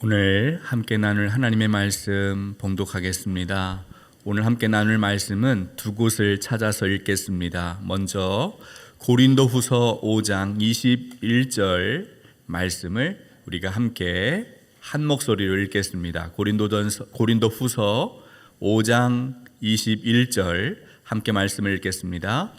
오늘 함께 나눌 하나님의 말씀 봉독하겠습니다. 오늘 함께 나눌 말씀은 두 곳을 찾아서 읽겠습니다. 먼저 고린도후서 5장 21절 말씀을 우리가 함께 한 목소리로 읽겠습니다. 고린도후서 5장 21절 함께 말씀을 읽겠습니다.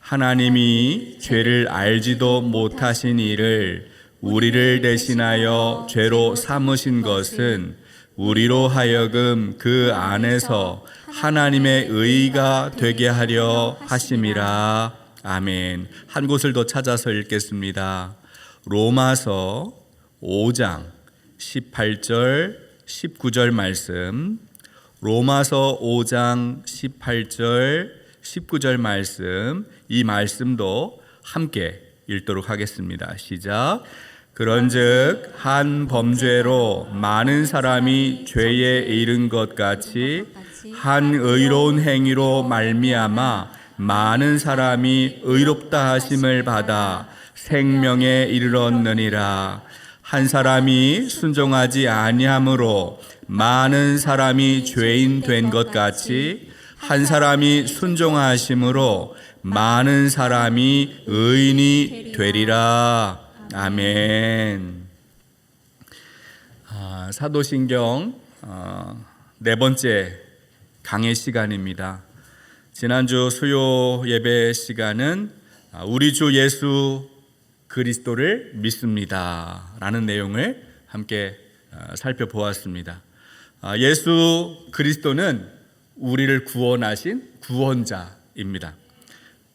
하나님이 죄를 알지도 못하신 이를 우리를 대신하여 죄로 삼으신 것은 우리로 하여금 그 안에서 하나님의 의가 되게 하려 하심이라. 아멘. 한 곳을 더 찾아서 읽겠습니다. 로마서 5장 18절 19절 말씀, 로마서 5장 18절 19절 말씀, 이 말씀도 함께 읽도록 하겠습니다. 시작. 그런즉 한 범죄로 많은 사람이 죄에 이른 것 같이 한 의로운 행위로 말미암아 많은 사람이 의롭다 하심을 받아 생명에 이르렀느니라. 한 사람이 순종하지 아니함으로 많은 사람이 죄인 된 것 같이 한 사람이 순종하심으로 많은 사람이 의인이 되리라. 아멘. 사도신경 네 번째 강의 시간입니다. 지난주 수요 예배 시간은 우리 주 예수 그리스도를 믿습니다 라는 내용을 함께 살펴보았습니다. 예수 그리스도는 우리를 구원하신 구원자입니다.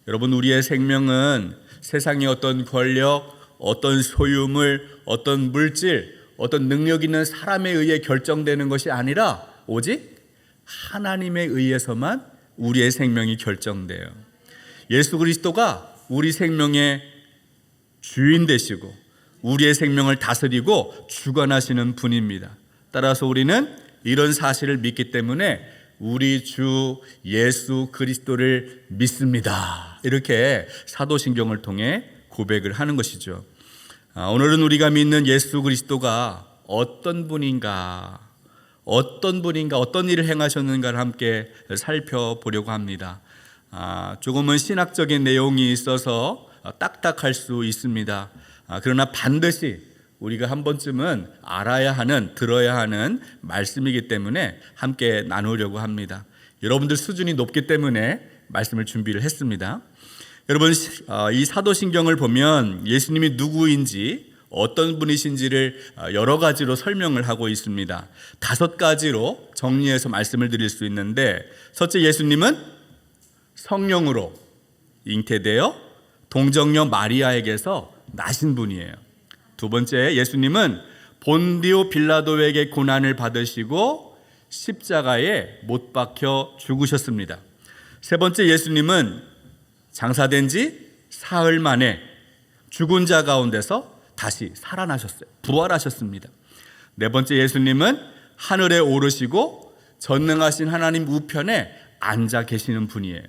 여러분, 우리의 생명은 세상의 어떤 권력, 어떤 소유물, 어떤 물질, 어떤 능력 있는 사람에 의해 결정되는 것이 아니라 오직 하나님에 의해서만 우리의 생명이 결정돼요. 예수 그리스도가 우리 생명의 주인 되시고 우리의 생명을 다스리고 주관하시는 분입니다. 따라서 우리는 이런 사실을 믿기 때문에 우리 주 예수 그리스도를 믿습니다, 이렇게 사도신경을 통해 고백을 하는 것이죠. 오늘은 우리가 믿는 예수 그리스도가 어떤 분인가, 어떤 일을 행하셨는가를 함께 살펴보려고 합니다. 조금은 신학적인 내용이 있어서 딱딱할 수 있습니다. 그러나 반드시 우리가 한 번쯤은 알아야 하는, 들어야 하는 말씀이기 때문에 함께 나누려고 합니다. 여러분들 수준이 높기 때문에 말씀을 준비를 했습니다. 여러분, 이 사도신경을 보면 예수님이 누구인지, 어떤 분이신지를 여러 가지로 설명을 하고 있습니다. 5가지로 정리해서 말씀을 드릴 수 있는데, 첫째, 예수님은 성령으로 잉태되어 동정녀 마리아에게서 나신 분이에요. 두 번째, 예수님은 본디오 빌라도에게 고난을 받으시고 십자가에 못 박혀 죽으셨습니다. 세 번째, 예수님은 장사된 지 사흘 만에 죽은 자 가운데서 다시 살아나셨어요. 부활하셨습니다. 네 번째, 예수님은 하늘에 오르시고 전능하신 하나님 우편에 앉아 계시는 분이에요.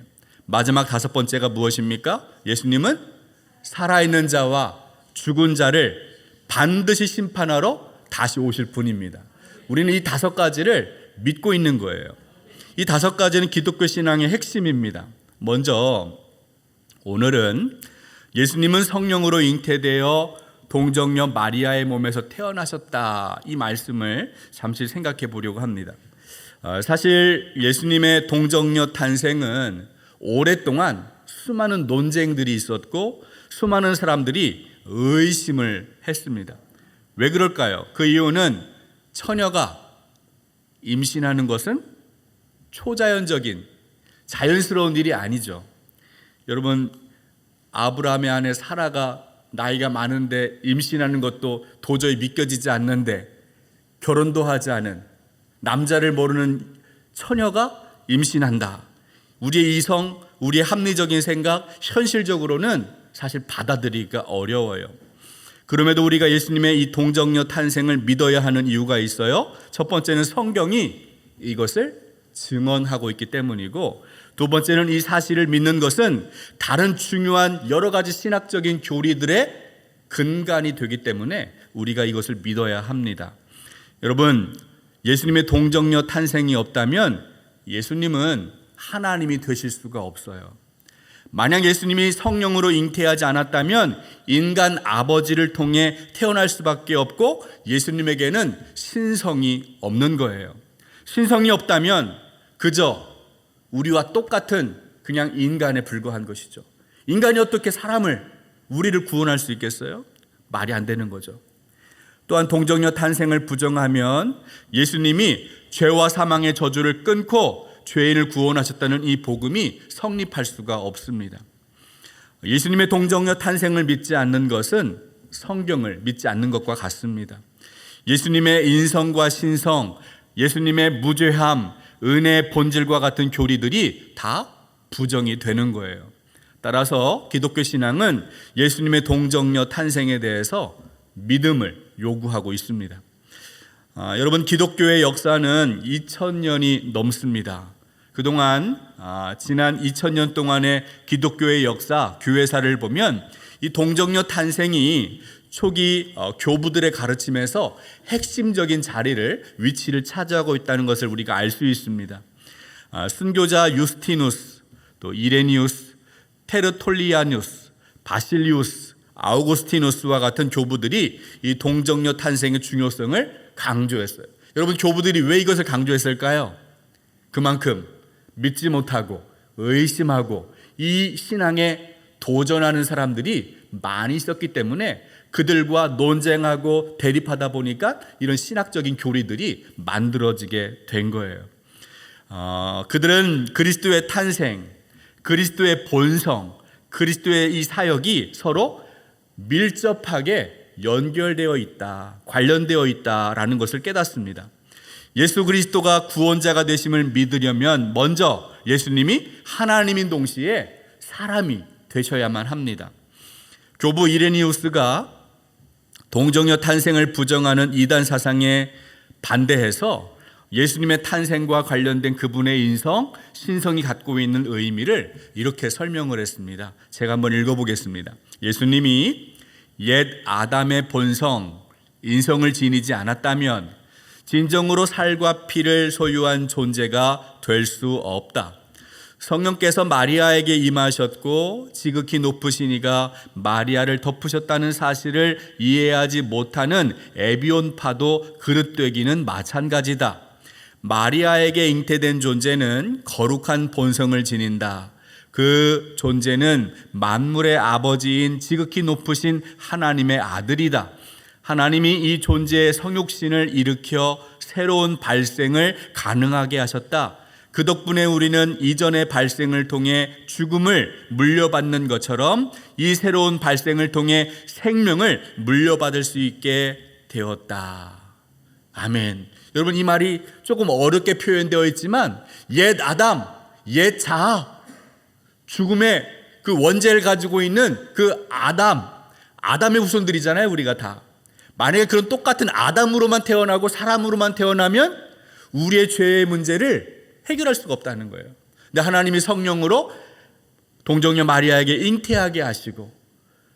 마지막 5번째가 무엇입니까? 예수님은 살아있는 자와 죽은 자를 반드시 심판하러 다시 오실 분입니다. 우리는 이 5가지를 믿고 있는 거예요. 이 5가지는 기독교 신앙의 핵심입니다. 먼저 오늘은 예수님은 성령으로 잉태되어 동정녀 마리아의 몸에서 태어나셨다, 이 말씀을 잠시 생각해 보려고 합니다. 사실 예수님의 동정녀 탄생은 오랫동안 수많은 논쟁들이 있었고 수많은 사람들이 의심을 했습니다. 왜 그럴까요? 그 이유는 처녀가 임신하는 것은 초자연적인 자연스러운 일이 아니죠. 여러분, 아브라함의 아내 사라가 나이가 많은데 임신하는 것도 도저히 믿겨지지 않는데, 결혼도 하지 않은 남자를 모르는 처녀가 임신한다. 우리의 이성, 우리의 합리적인 생각, 현실적으로는 사실 받아들이기가 어려워요. 그럼에도 우리가 예수님의 이 동정녀 탄생을 믿어야 하는 이유가 있어요. 첫 번째는 성경이 이것을 증언하고 있기 때문이고, 두 번째는 이 사실을 믿는 것은 다른 중요한 여러 가지 신학적인 교리들의 근간이 되기 때문에 우리가 이것을 믿어야 합니다. 여러분, 예수님의 동정녀 탄생이 없다면 예수님은 하나님이 되실 수가 없어요. 만약 예수님이 성령으로 잉태하지 않았다면 인간 아버지를 통해 태어날 수밖에 없고 예수님에게는 신성이 없는 거예요. 신성이 없다면 그저 우리와 똑같은 그냥 인간에 불과한 것이죠. 인간이 어떻게 우리를 구원할 수 있겠어요? 말이 안 되는 거죠. 또한 동정녀 탄생을 부정하면 예수님이 죄와 사망의 저주를 끊고 죄인을 구원하셨다는 이 복음이 성립할 수가 없습니다. 예수님의 동정녀 탄생을 믿지 않는 것은 성경을 믿지 않는 것과 같습니다. 예수님의 인성과 신성, 예수님의 무죄함, 은혜의 본질과 같은 교리들이 다 부정이 되는 거예요. 따라서 기독교 신앙은 예수님의 동정녀 탄생에 대해서 믿음을 요구하고 있습니다. 여러분, 기독교의 역사는 2000년이 넘습니다. 그동안 지난 2000년 동안의 기독교의 역사, 교회사를 보면 이 동정녀 탄생이 초기 교부들의 가르침에서 핵심적인 위치를 차지하고 있다는 것을 우리가 알 수 있습니다. 순교자 유스티누스, 또 이레니우스, 테르톨리아누스, 바실리우스, 아우구스티누스와 같은 교부들이 이 동정녀 탄생의 중요성을 강조했어요. 여러분, 교부들이 왜 이것을 강조했을까요? 그만큼 믿지 못하고 의심하고 이 신앙에 도전하는 사람들이 많이 있었기 때문에 그들과 논쟁하고 대립하다 보니까 이런 신학적인 교리들이 만들어지게 된 거예요. 그들은 그리스도의 탄생, 그리스도의 본성, 그리스도의 이 사역이 서로 밀접하게 연결되어 있다, 관련되어 있다라는 것을 깨닫습니다. 예수 그리스도가 구원자가 되심을 믿으려면 먼저 예수님이 하나님인 동시에 사람이 되셔야만 합니다. 교부 이레니우스가 동정녀 탄생을 부정하는 이단 사상에 반대해서 예수님의 탄생과 관련된 그분의 인성, 신성이 갖고 있는 의미를 이렇게 설명을 했습니다. 제가 한번 읽어보겠습니다. 예수님이 옛 아담의 본성, 인성을 지니지 않았다면 진정으로 살과 피를 소유한 존재가 될 수 없다. 성령께서 마리아에게 임하셨고 지극히 높으신 이가 마리아를 덮으셨다는 사실을 이해하지 못하는 에비온파도 그릇되기는 마찬가지다. 마리아에게 잉태된 존재는 거룩한 본성을 지닌다. 그 존재는 만물의 아버지인 지극히 높으신 하나님의 아들이다. 하나님이 이 존재의 성육신을 일으켜 새로운 발생을 가능하게 하셨다. 그 덕분에 우리는 이전의 발생을 통해 죽음을 물려받는 것처럼 이 새로운 발생을 통해 생명을 물려받을 수 있게 되었다. 아멘. 여러분, 이 말이 조금 어렵게 표현되어 있지만 옛 아담, 옛 자아, 죽음의 그 원죄를 가지고 있는 그 아담의 후손들이잖아요, 우리가 다. 만약에 그런 똑같은 아담으로만 태어나고 사람으로만 태어나면 우리의 죄의 문제를 해결할 수가 없다는 거예요. 근데 하나님이 성령으로 동정녀 마리아에게 잉태하게 하시고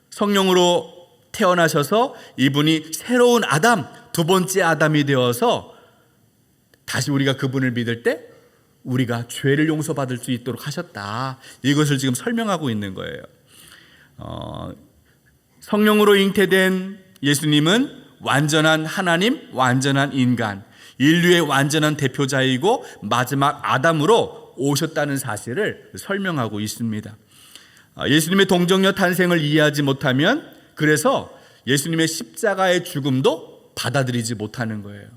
성령으로 태어나셔서 이분이 새로운 아담, 두 번째 아담이 되어서 다시 우리가 그분을 믿을 때 우리가 죄를 용서받을 수 있도록 하셨다. 이것을 지금 설명하고 있는 거예요. 성령으로 잉태된 예수님은 완전한 하나님, 완전한 인간, 인류의 완전한 대표자이고 마지막 아담으로 오셨다는 사실을 설명하고 있습니다. 예수님의 동정녀 탄생을 이해하지 못하면 그래서 예수님의 십자가의 죽음도 받아들이지 못하는 거예요.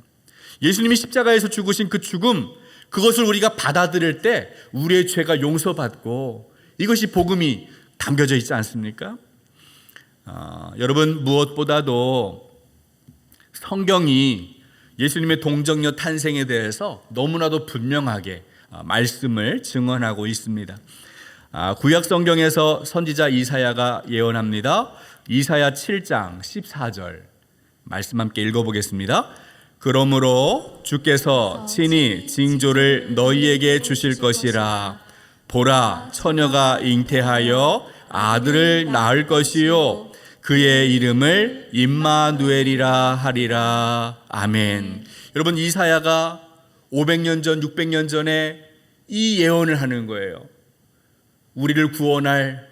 예수님이 십자가에서 죽으신 그 죽음, 그것을 우리가 받아들일 때 우리의 죄가 용서받고 이것이 복음이 담겨져 있지 않습니까? 여러분, 무엇보다도 성경이 예수님의 동정녀 탄생에 대해서 너무나도 분명하게 말씀을 증언하고 있습니다. 구약 성경에서 선지자 이사야가 예언합니다. 이사야 7장 14절 말씀 함께 읽어보겠습니다. 그러므로 주께서 친히 징조를 너희에게 주실 것이라. 보라, 처녀가 잉태하여 아들을 낳을 것이요 그의 이름을 임마누엘이라 하리라. 아멘. 여러분, 이사야가 500년 전, 600년 전에 이 예언을 하는 거예요. 우리를 구원할,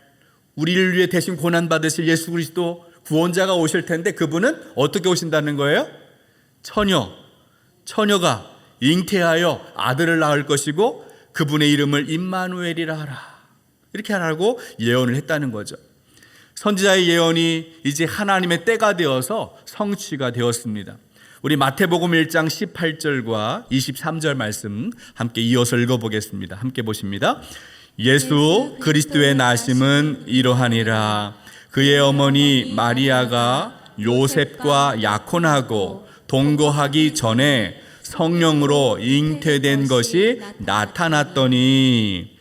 우리를 위해 대신 고난받으실 예수 그리스도 구원자가 오실 텐데 그분은 어떻게 오신다는 거예요? 처녀가 잉태하여 아들을 낳을 것이고 그분의 이름을 임마누엘이라 하라. 이렇게 하라고 예언을 했다는 거죠. 선지자의 예언이 이제 하나님의 때가 되어서 성취가 되었습니다. 우리 마태복음 1장 18절과 23절 말씀 함께 이어서 읽어보겠습니다. 함께 보십니다. 예수 그리스도의 나심은 이러하니라. 그의 어머니 마리아가 요셉과 약혼하고 동거하기 전에 성령으로 잉태된 것이 나타났더니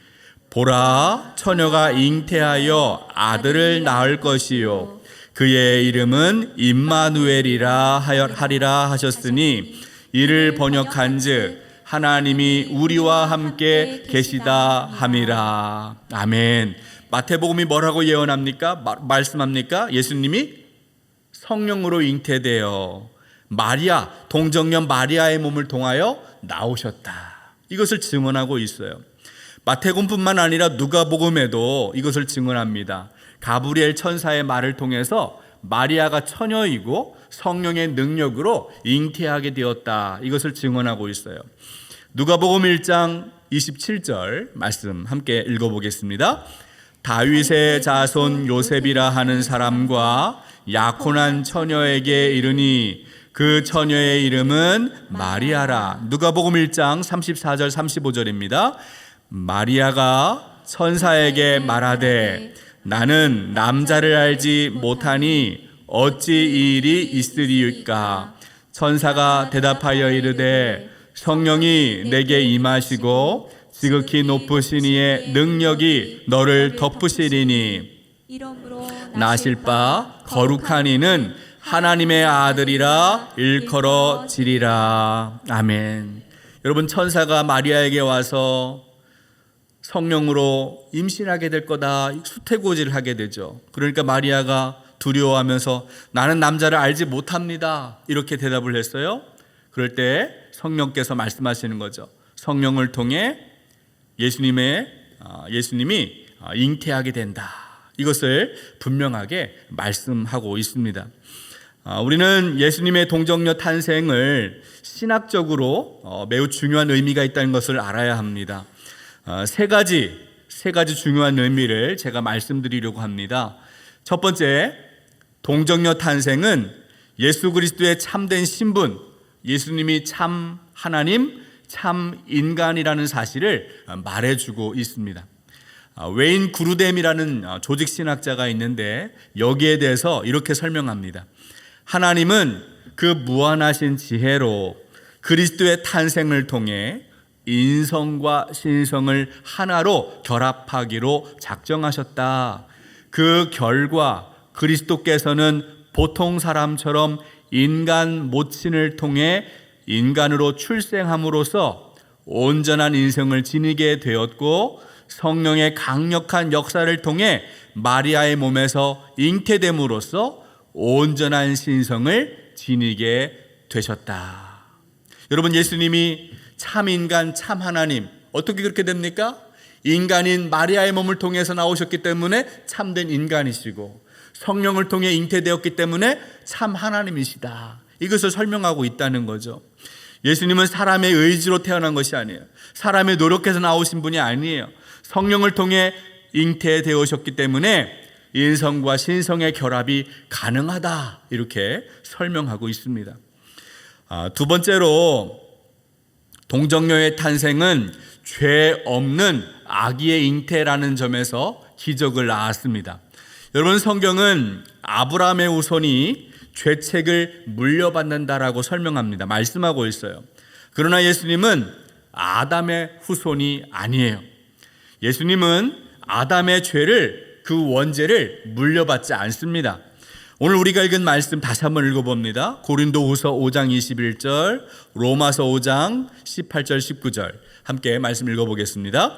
보라, 처녀가 잉태하여 아들을 낳을 것이요 그의 이름은 임마누엘이라 하리라 하셨으니 이를 번역한즉 하나님이 우리와 함께 계시다 함이라. 아멘. 마태복음이 뭐라고 예언합니까? 말씀합니까? 예수님이 성령으로 잉태되어 마리아, 동정녀 마리아의 몸을 통하여 나오셨다. 이것을 증언하고 있어요. 마태복음뿐만 아니라 누가복음에도 이것을 증언합니다. 가브리엘 천사의 말을 통해서 마리아가 처녀이고 성령의 능력으로 잉태하게 되었다. 이것을 증언하고 있어요. 누가복음 1장 27절 말씀 함께 읽어보겠습니다. 다윗의 자손 요셉이라 하는 사람과 약혼한 처녀에게 이르니 그 처녀의 이름은 마리아라. 누가복음 1장 34절 35절입니다. 마리아가 천사에게 말하되 나는 남자를 알지 못하니 어찌 이 일이 있으리까? 천사가 대답하여 이르되 성령이 내게 임하시고 지극히 높으신 이의 능력이 너를 덮으시리니 나실 바 거룩한 이는 하나님의 아들이라 일컬어지리라. 아멘. 여러분, 천사가 마리아에게 와서 성령으로 임신하게 될 거다 수태고지를 하게 되죠. 그러니까 마리아가 두려워하면서 나는 남자를 알지 못합니다 이렇게 대답을 했어요. 그럴 때 성령께서 말씀하시는 거죠. 성령을 통해 예수님이 잉태하게 된다. 이것을 분명하게 말씀하고 있습니다. 우리는 예수님의 동정녀 탄생을 신학적으로 매우 중요한 의미가 있다는 것을 알아야 합니다. 세 가지 중요한 의미를 제가 말씀드리려고 합니다. 첫 번째, 동정녀 탄생은 예수 그리스도의 참된 신분, 예수님이 참 하나님, 참 인간이라는 사실을 말해주고 있습니다. 웨인 구르뎀이라는 조직 신학자가 있는데 여기에 대해서 이렇게 설명합니다. 하나님은 그 무한하신 지혜로 그리스도의 탄생을 통해 인성과 신성을 하나로 결합하기로 작정하셨다. 그 결과 그리스도께서는 보통 사람처럼 인간 모친을 통해 인간으로 출생함으로써 온전한 인생을 지니게 되었고 성령의 강력한 역사를 통해 마리아의 몸에서 잉태됨으로써 온전한 신성을 지니게 되셨다. 여러분, 예수님이 참 인간, 참 하나님, 어떻게 그렇게 됩니까? 인간인 마리아의 몸을 통해서 나오셨기 때문에 참된 인간이시고 성령을 통해 잉태되었기 때문에 참 하나님이시다. 이것을 설명하고 있다는 거죠. 예수님은 사람의 의지로 태어난 것이 아니에요. 사람의 노력해서 나오신 분이 아니에요. 성령을 통해 잉태되어셨기 때문에 인성과 신성의 결합이 가능하다. 이렇게 설명하고 있습니다. 두 번째로 동정녀의 탄생은 죄 없는 아기의 잉태라는 점에서 기적을 낳았습니다. 여러분, 성경은 아브라함의 후손이 죄책을 물려받는다라고 설명합니다. 말씀하고 있어요. 그러나 예수님은 아담의 후손이 아니에요. 예수님은 아담의 죄를, 그 원죄를 물려받지 않습니다. 오늘 우리가 읽은 말씀 다시 한번 읽어봅니다. 고린도후서 5장 21절, 로마서 5장 18절 19절 함께 말씀 읽어보겠습니다.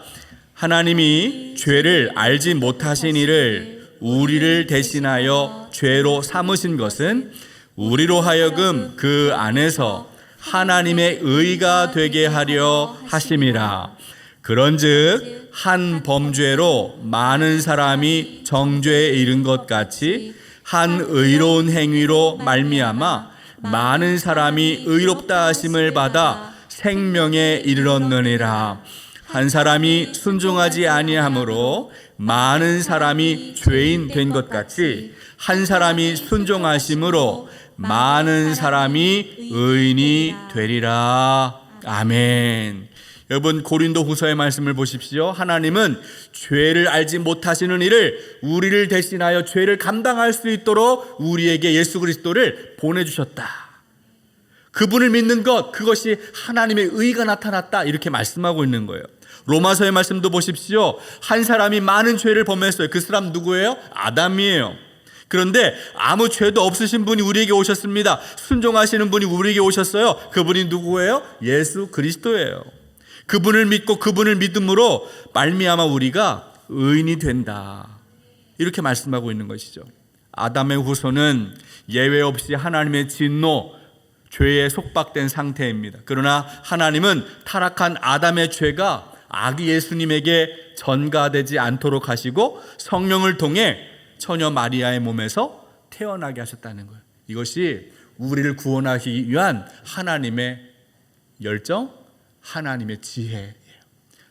하나님이 죄를 알지 못하신 이를 우리를 대신하여 죄로 삼으신 것은 우리로 하여금 그 안에서 하나님의 의가 되게 하려 하심이라. 그런즉 한 범죄로 많은 사람이 정죄에 이른 것 같이 한 의로운 행위로 말미암아 많은 사람이 의롭다 하심을 받아 생명에 이르렀느니라. 한 사람이 순종하지 아니함으로 많은 사람이 죄인 된 것 같이 한 사람이 순종하심으로 많은 사람이 의인이 되리라. 아멘. 여러분, 고린도 후서의 말씀을 보십시오. 하나님은 죄를 알지 못하시는 이를 우리를 대신하여 죄를 감당할 수 있도록 우리에게 예수 그리스도를 보내주셨다. 그분을 믿는 것, 그것이 하나님의 의가 나타났다, 이렇게 말씀하고 있는 거예요. 로마서의 말씀도 보십시오. 한 사람이 많은 죄를 범했어요. 그 사람 누구예요? 아담이에요. 그런데 아무 죄도 없으신 분이 우리에게 오셨습니다. 순종하시는 분이 우리에게 오셨어요. 그분이 누구예요? 예수 그리스도예요. 그분을 믿고 그분을 믿음으로 말미암아 우리가 의인이 된다, 이렇게 말씀하고 있는 것이죠. 아담의 후손은 예외 없이 하나님의 진노, 죄에 속박된 상태입니다. 그러나 하나님은 타락한 아담의 죄가 아기 예수님에게 전가되지 않도록 하시고 성령을 통해 처녀 마리아의 몸에서 태어나게 하셨다는 거예요. 이것이 우리를 구원하기 위한 하나님의 열정, 하나님의 지혜예요.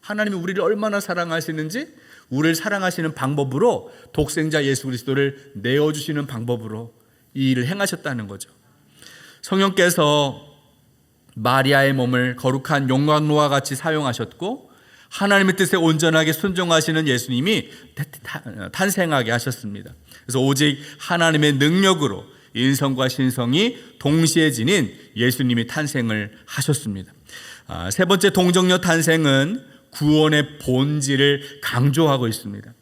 하나님이 우리를 얼마나 사랑하시는지, 우리를 사랑하시는 방법으로 독생자 예수 그리스도를 내어주시는 방법으로 이 일을 행하셨다는 거죠. 성령께서 마리아의 몸을 거룩한 용광로와 같이 사용하셨고 하나님의 뜻에 온전하게 순종하시는 예수님이 탄생하게 하셨습니다. 그래서 오직 하나님의 능력으로 인성과 신성이 동시에 지닌 예수님이 탄생을 하셨습니다. 세 번째 동정녀 탄생은 구원의 본질을 강조하고 있습니다.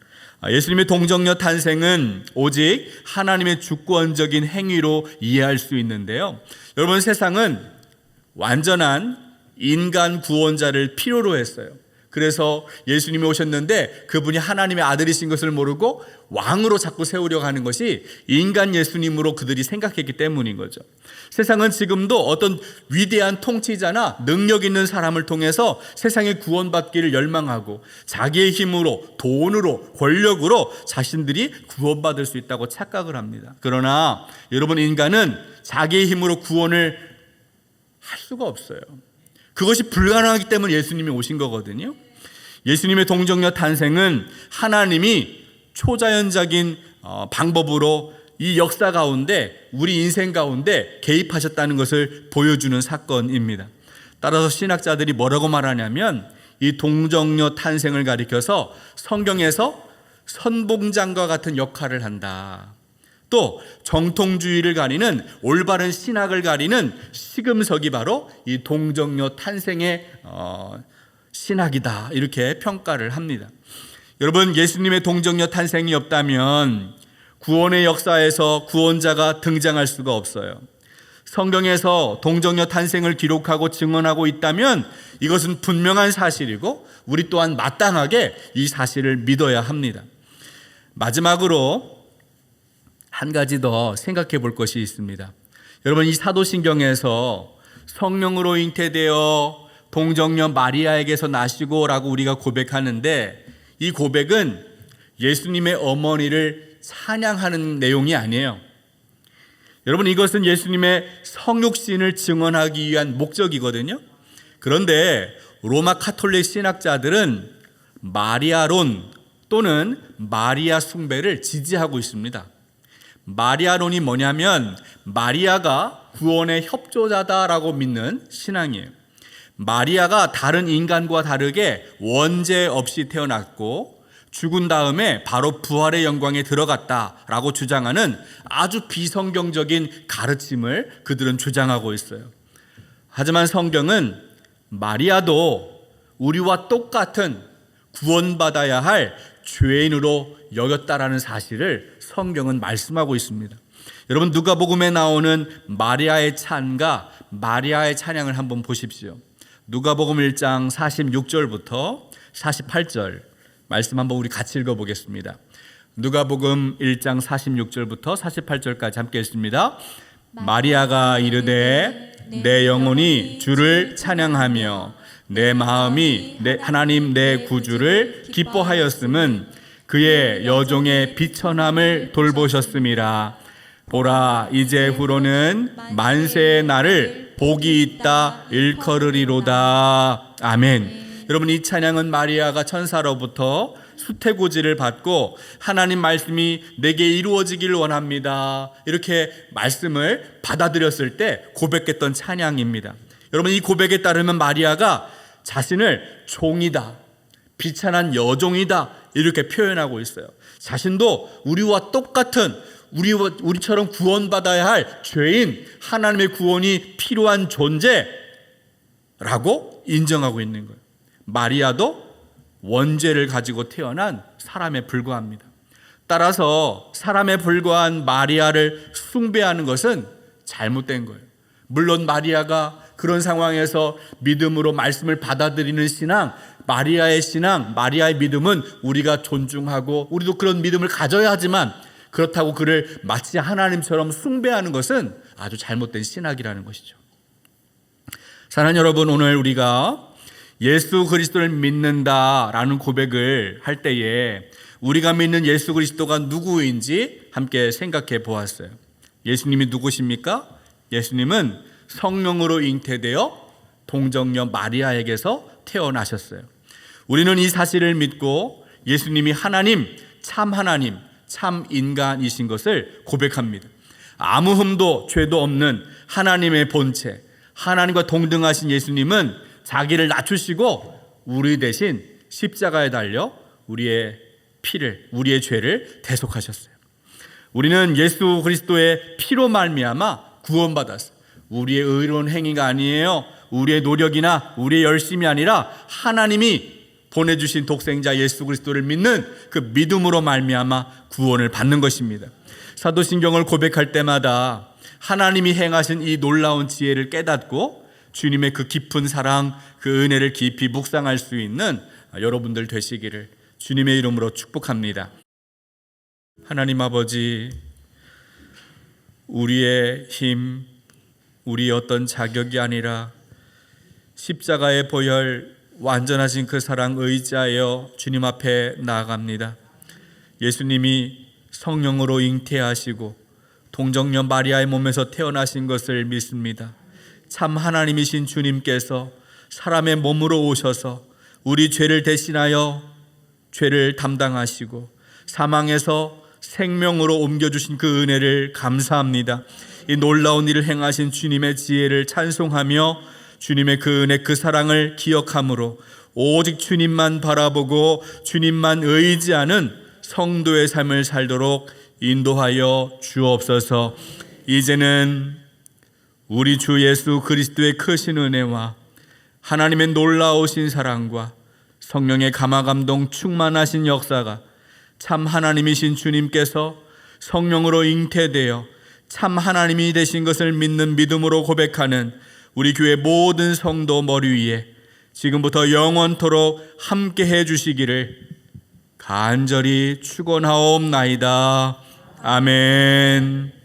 예수님의 동정녀 탄생은 오직 하나님의 주권적인 행위로 이해할 수 있는데요. 여러분, 세상은 완전한 인간 구원자를 필요로 했어요. 그래서 예수님이 오셨는데 그분이 하나님의 아들이신 것을 모르고 왕으로 자꾸 세우려고 하는 것이 인간 예수님으로 그들이 생각했기 때문인 거죠. 세상은 지금도 어떤 위대한 통치자나 능력 있는 사람을 통해서 세상의 구원받기를 열망하고 자기의 힘으로, 돈으로, 권력으로 자신들이 구원받을 수 있다고 착각을 합니다. 그러나 여러분, 인간은 자기의 힘으로 구원을 할 수가 없어요. 그것이 불가능하기 때문에 예수님이 오신 거거든요. 예수님의 동정녀 탄생은 하나님이 초자연적인 방법으로 이 역사 가운데, 우리 인생 가운데 개입하셨다는 것을 보여주는 사건입니다. 따라서 신학자들이 뭐라고 말하냐면 이 동정녀 탄생을 가리켜서 성경에서 선봉장과 같은 역할을 한다. 또 정통주의를 가리는, 올바른 신학을 가리는 시금석이 바로 이 동정녀 탄생의 신학이다, 이렇게 평가를 합니다. 여러분, 예수님의 동정녀 탄생이 없다면 구원의 역사에서 구원자가 등장할 수가 없어요. 성경에서 동정녀 탄생을 기록하고 증언하고 있다면 이것은 분명한 사실이고 우리 또한 마땅하게 이 사실을 믿어야 합니다. 마지막으로 한 가지 더 생각해 볼 것이 있습니다. 여러분, 이 사도신경에서 성령으로 잉태되어 동정녀 마리아에게서 나시고 라고 우리가 고백하는데, 이 고백은 예수님의 어머니를 찬양하는 내용이 아니에요. 여러분, 이것은 예수님의 성육신을 증언하기 위한 목적이거든요. 그런데 로마 카톨릭 신학자들은 마리아론 또는 마리아 숭배를 지지하고 있습니다. 마리아론이 뭐냐면 마리아가 구원의 협조자다라고 믿는 신앙이에요. 마리아가 다른 인간과 다르게 원죄 없이 태어났고 죽은 다음에 바로 부활의 영광에 들어갔다라고 주장하는 아주 비성경적인 가르침을 그들은 주장하고 있어요. 하지만 성경은 마리아도 우리와 똑같은 구원받아야 할 죄인으로 여겼다라는 사실을 성경은 말씀하고 있습니다. 여러분, 누가복음에 나오는 마리아의 찬가, 마리아의 찬양을 한번 보십시오. 누가복음 1장 46절부터 48절 말씀 한번 우리 같이 읽어보겠습니다. 누가복음 1장 46절부터 48절까지 함께 읽습니다. 마리아가 이르되 내 영혼이 주를 찬양하며 내 마음이 하나님 내 구주를 기뻐하였음은 그의 여종의 비천함을 돌보셨음이라. 보라, 이제 후로는 만세의 날을 복이 있다 일컬으리로다. 아멘. 여러분, 이 찬양은 마리아가 천사로부터 수태고지를 받고 하나님 말씀이 내게 이루어지길 원합니다, 이렇게 말씀을 받아들였을 때 고백했던 찬양입니다. 여러분, 이 고백에 따르면 마리아가 자신을 종이다, 비천한 여종이다, 이렇게 표현하고 있어요. 자신도 우리와 똑같은, 우리처럼 구원받아야 할 죄인, 하나님의 구원이 필요한 존재라고 인정하고 있는 거예요. 마리아도 원죄를 가지고 태어난 사람에 불과합니다. 따라서 사람에 불과한 마리아를 숭배하는 것은 잘못된 거예요. 물론 마리아가 그런 상황에서 믿음으로 말씀을 받아들이는 신앙, 마리아의 신앙, 마리아의 믿음은 우리가 존중하고 우리도 그런 믿음을 가져야 하지만, 그렇다고 그를 마치 하나님처럼 숭배하는 것은 아주 잘못된 신학이라는 것이죠. 사랑하는 여러분, 오늘 우리가 예수 그리스도를 믿는다라는 고백을 할 때에 우리가 믿는 예수 그리스도가 누구인지 함께 생각해 보았어요. 예수님이 누구십니까? 예수님은 성령으로 잉태되어 동정녀 마리아에게서 태어나셨어요. 우리는 이 사실을 믿고 예수님이 하나님, 참 인간이신 것을 고백합니다. 아무 흠도 죄도 없는 하나님의 본체, 하나님과 동등하신 예수님은 자기를 낮추시고 우리 대신 십자가에 달려 우리의 죄를 대속하셨어요. 우리는 예수 그리스도의 피로 말미암아 구원받았어요. 우리의 의로운 행위가 아니에요. 우리의 노력이나 우리의 열심이 아니라 하나님이 보내주신 독생자 예수 그리스도를 믿는 그 믿음으로 말미암아 구원을 받는 것입니다. 사도신경을 고백할 때마다 하나님이 행하신 이 놀라운 지혜를 깨닫고 주님의 그 깊은 사랑, 그 은혜를 깊이 묵상할 수 있는 여러분들 되시기를 주님의 이름으로 축복합니다. 하나님 아버지, 우리의 힘, 우리의 어떤 자격이 아니라 십자가의 보혈, 완전하신 그 사랑 의지하여 주님 앞에 나아갑니다. 예수님이 성령으로 잉태하시고 동정녀 마리아의 몸에서 태어나신 것을 믿습니다. 참 하나님이신 주님께서 사람의 몸으로 오셔서 우리 죄를 대신하여 죄를 담당하시고 사망에서 생명으로 옮겨주신 그 은혜를 감사합니다. 이 놀라운 일을 행하신 주님의 지혜를 찬송하며 주님의 그 은혜, 그 사랑을 기억함으로 오직 주님만 바라보고 주님만 의지하는 성도의 삶을 살도록 인도하여 주옵소서. 이제는 우리 주 예수 그리스도의 크신 은혜와 하나님의 놀라우신 사랑과 성령의 감화감동 충만하신 역사가 참 하나님이신 주님께서 성령으로 잉태되어 참 하나님이 되신 것을 믿는 믿음으로 고백하는 우리 교회 모든 성도 머리 위에 지금부터 영원토록 함께 해 주시기를 간절히 축원하옵나이다. 아멘.